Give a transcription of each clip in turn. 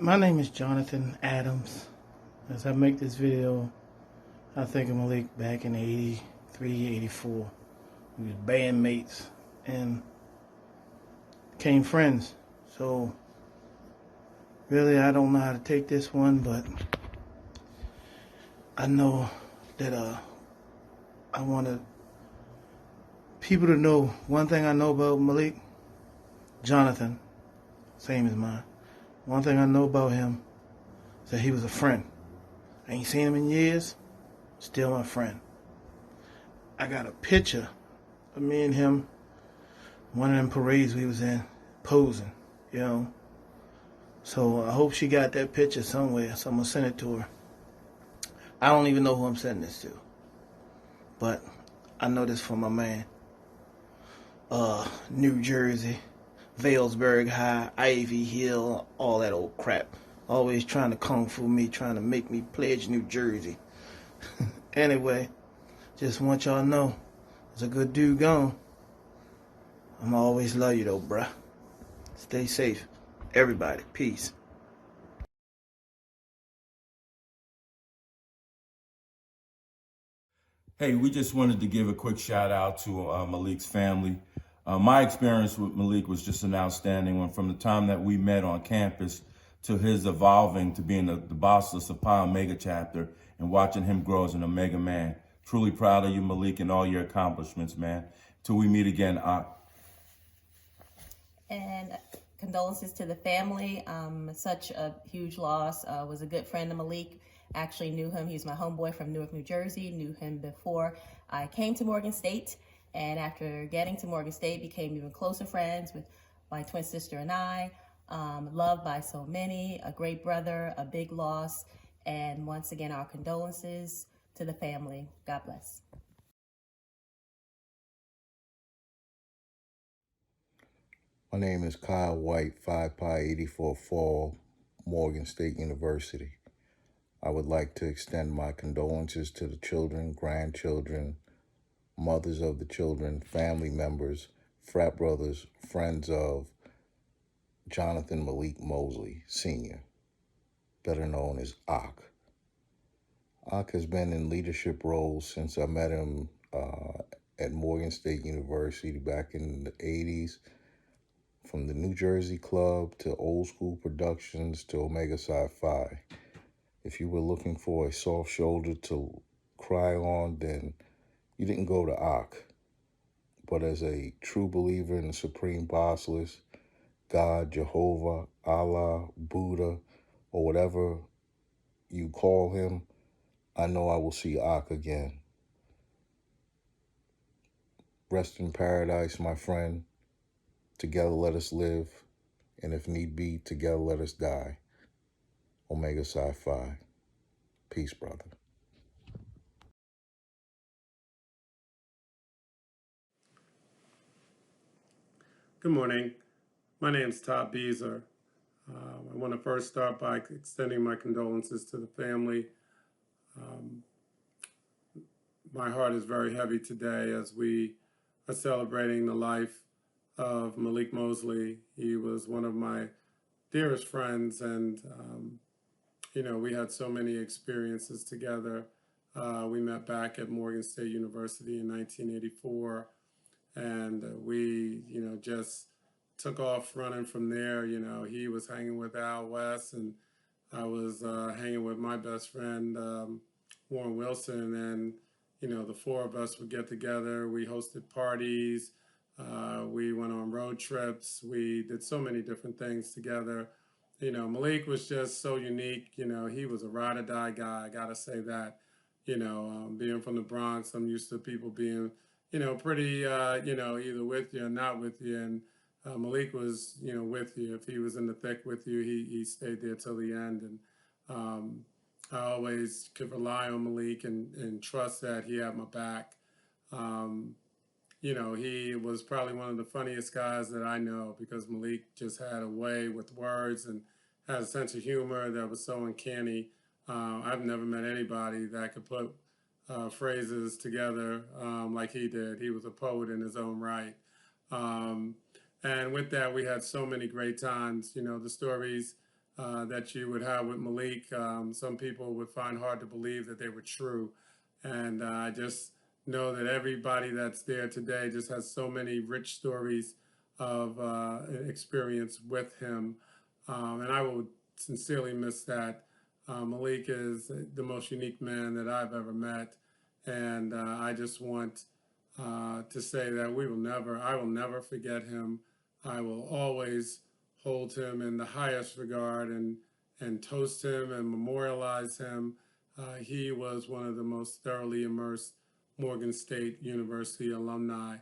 My name is Jonathan Adams. As I make this video, I think of Malik back in '83, '84. We was bandmates and became friends. So really, I don't know how to take this one, but I know that I wanted people to know one thing I know about Malik, Jonathan, same as mine. One thing I know about him is that he was a friend. I ain't seen him in years, still my friend. I got a picture of me and him, one of them parades we was in, posing, you know. So I hope she got that picture somewhere, so I'm gonna send it to her. I don't even know who I'm sending this to, but I know this from my man. New Jersey, Valesburg High, Ivy Hill, all that old crap. Always trying to kung fu me, trying to make me pledge New Jersey. Anyway, just want y'all to know, there's a good dude gone. I'ma always love you though, bruh. Stay safe. Everybody, peace. Hey, we just wanted to give a quick shout out to Malik's family. My experience with Malik was just an outstanding one from the time that we met on campus to his evolving to being the boss of Pi Omega chapter and watching him grow as an Omega man. Truly proud of you, Malik, and all your accomplishments, man. Till we meet again, And condolences to the family. Such a huge loss. Was a good friend of Malik. Actually knew him. He's my homeboy from Newark, New Jersey. Knew him before I came to Morgan State. And after getting to Morgan State, became even closer friends with my twin sister and I. Loved by so many. A great brother, a big loss. And once again, our condolences to the family. God bless. My name is Kyle White, 5 Pi 84 Fall, Morgan State University. I would like to extend my condolences to the children, grandchildren, mothers of the children, family members, frat brothers, friends of Jonathan Malik Mosley, Sr., better known as Ak. Ak has been in leadership roles since I met him at Morgan State University back in the 80s. From the New Jersey Club to Old School Productions to Omega Psi Phi. If you were looking for a soft shoulder to cry on, then you didn't go to Ak. But as a true believer in the Supreme Boss List, God, Jehovah, Allah, Buddha, or whatever you call him, I know I will see Ak again. Rest in paradise, my friend. Together let us live, and if need be, together let us die. Omega Psi Phi. Peace, brother. Good morning. My name is Todd Beezer. I want to first start by extending my condolences to the family. My heart is very heavy today as we are celebrating the life of Malik Mosley. He was one of my dearest friends, and we had so many experiences together. We met back at Morgan State University in 1984, and we, just took off running from there. He was hanging with Al West, and I was hanging with my best friend, Warren Wilson, and the four of us would get together. We hosted parties. We went on road trips. We did so many different things together. Malik was just so unique. He was a ride or die guy. I gotta say that. Being from the Bronx, I'm used to people being, pretty, either with you or not with you. And Malik was, with you. If he was in the thick with you, he stayed there till the end. And I always could rely on Malik and trust that he had my back. He was probably one of the funniest guys that I know because Malik just had a way with words and had a sense of humor that was so uncanny. I've never met anybody that could put phrases together like he did. He was a poet in his own right. And with that, we had so many great times. The stories that you would have with Malik. Some people would find hard to believe that they were true. And I just know that everybody that's there today just has so many rich stories of experience with him. And I will sincerely miss that. Malik is the most unique man that I've ever met. And I just want to say that I will never forget him. I will always hold him in the highest regard and toast him and memorialize him. He was one of the most thoroughly immersed Morgan State University alumni,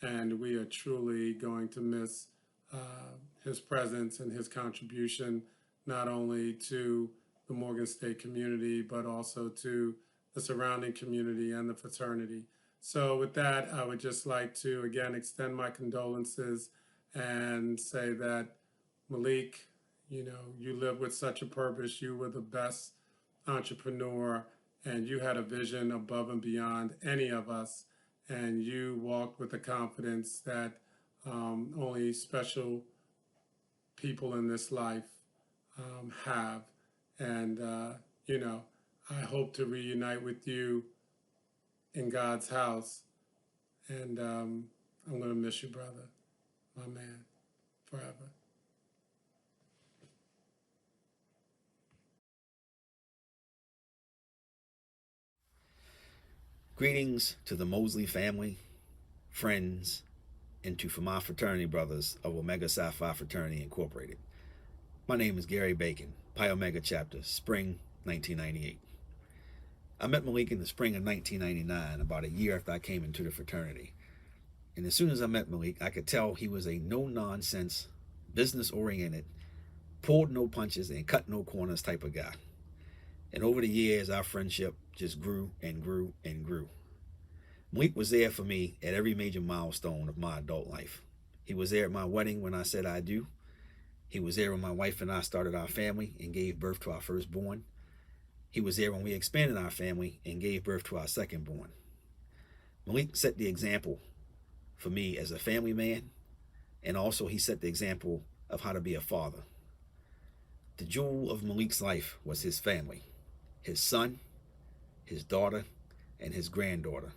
and we are truly going to miss uh, his presence and his contribution not only to the Morgan State community, but also to the surrounding community and the fraternity. So with that, I would just like to again extend my condolences and say that Malik, you live with such a purpose. You were the best entrepreneur and you had a vision above and beyond any of us. And you walked with the confidence that only special people in this life have. And, I hope to reunite with you in God's house. And I'm going to miss you, brother, my man, forever. Greetings to the Mosley family, friends, and to my fraternity brothers of Omega Psi Phi Fraternity Incorporated. My name is Gary Bacon, Pi Omega Chapter, Spring 1998. I met Malik in the spring of 1999, about a year after I came into the fraternity. And as soon as I met Malik, I could tell he was a no-nonsense, business-oriented, pulled no punches and cut no corners type of guy. And over the years, our friendship just grew and grew and grew. Malik was there for me at every major milestone of my adult life. He was there at my wedding when I said I do. He was there when my wife and I started our family and gave birth to our firstborn. He was there when we expanded our family and gave birth to our secondborn. Malik set the example for me as a family man, and also he set the example of how to be a father. The jewel of Malik's life was his family, his son, his daughter, and his granddaughter.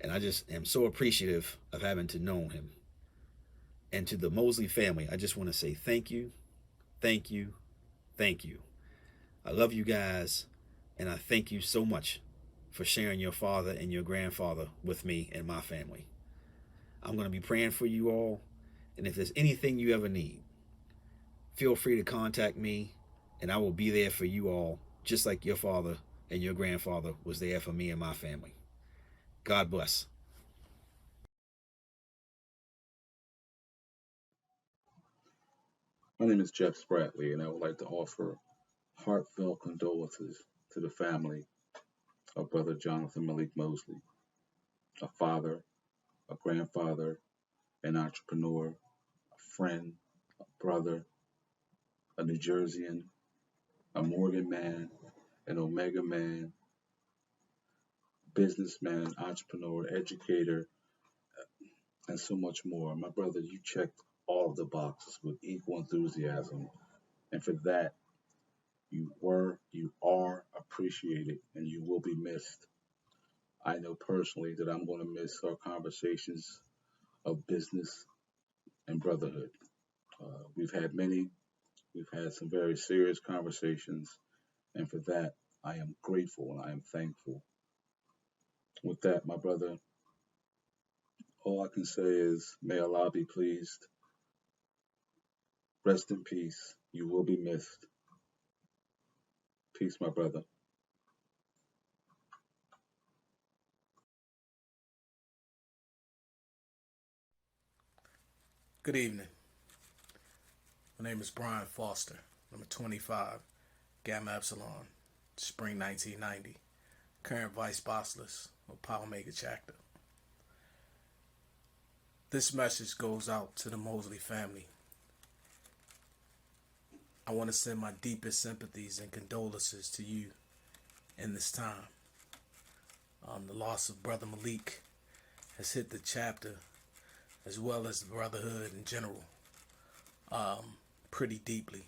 And I just am so appreciative of having to know him. And to the Mosley family, I just want to say thank you, thank you, thank you. I love you guys, and I thank you so much for sharing your father and your grandfather with me and my family. I'm going to be praying for you all, and if there's anything you ever need, feel free to contact me, and I will be there for you all, just like your father and your grandfather was there for me and my family. God bless. My name is Jeff Spratley, and I would like to offer heartfelt condolences to the family of Brother Jonathan Malik Mosley, a father, a grandfather, an entrepreneur, a friend, a brother, a New Jerseyan, a Morgan man, an Omega man, businessman, entrepreneur, educator, and so much more. My brother, you checked all of the boxes with equal enthusiasm, and for that, you are appreciated, and you will be missed. I know personally that I'm going to miss our conversations of business and brotherhood. We've had many, we've had some very serious conversations, and for that, I am grateful and I am thankful. With that, my brother, all I can say is, may Allah be pleased. Rest in peace. You will be missed. Peace, my brother. Good evening. My name is Brian Foster, number 25, Gamma Epsilon, Spring 1990, current Vice Bossless of Pi Omega Chapter. This message goes out to the Mosley family. I want to send my deepest sympathies and condolences to you in this time. The loss of Brother Malik has hit the chapter as well as the brotherhood in general pretty deeply.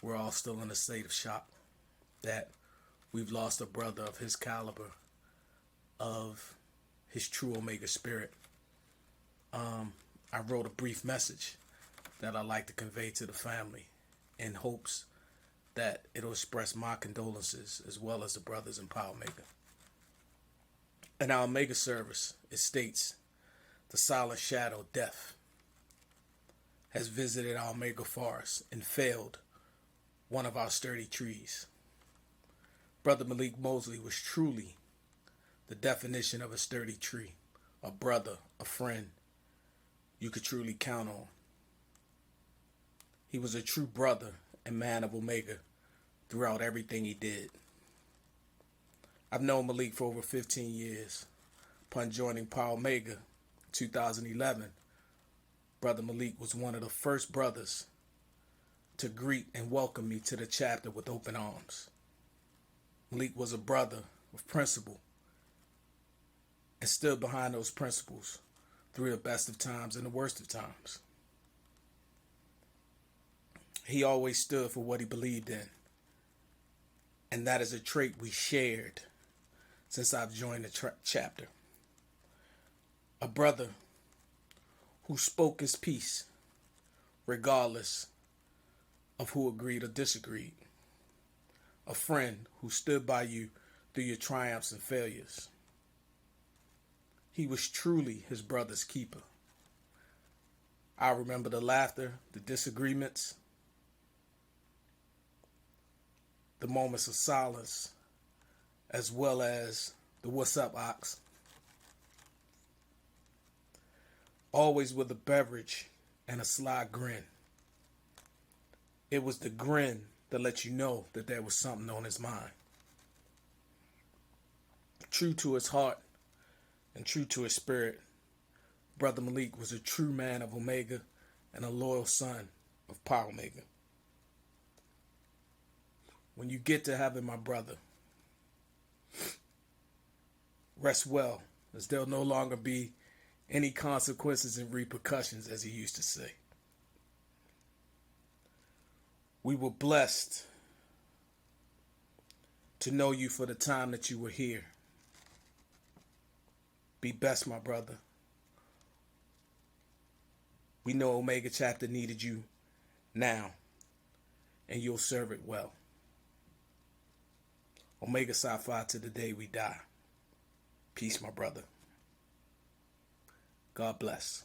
we're all still in a state of shock that we've lost a brother of his caliber, of his true Omega spirit. I wrote a brief message that I'd like to convey to the family in hopes that it'll express my condolences as well as the brothers in Pi Omega. In our Omega service, it states, the silent shadow, death, has visited our Omega forest and felled one of our sturdy trees. Brother Malik Mosley was truly the definition of a sturdy tree, a brother, a friend you could truly count on. He was a true brother and man of Omega throughout everything he did. I've known Malik for over 15 years. Upon joining Pi Omega in 2011, Brother Malik was one of the first brothers to greet and welcome me to the chapter with open arms. Malik was a brother with principle and stood behind those principles through the best of times and the worst of times. He always stood for what he believed in, and that is a trait we shared since I've joined the chapter. A brother who spoke his piece regardless of who agreed or disagreed. A friend who stood by you through your triumphs and failures. He was truly his brother's keeper. I remember the laughter, the disagreements, the moments of silence, as well as the "what's up, ox?" Always with a beverage and a sly grin. It was the grin that let you know that there was something on his mind. True to his heart and true to his spirit, Brother Malik was a true man of Omega and a loyal son of Pi Omega. When you get to heaven, my brother, rest well, as there'll no longer be any consequences and repercussions, as he used to say. We were blessed to know you for the time that you were here. Be best, my brother. We know Omega Chapter needed you now, and you'll serve it well. Omega Psi Phi to the day we die. Peace, my brother. God bless.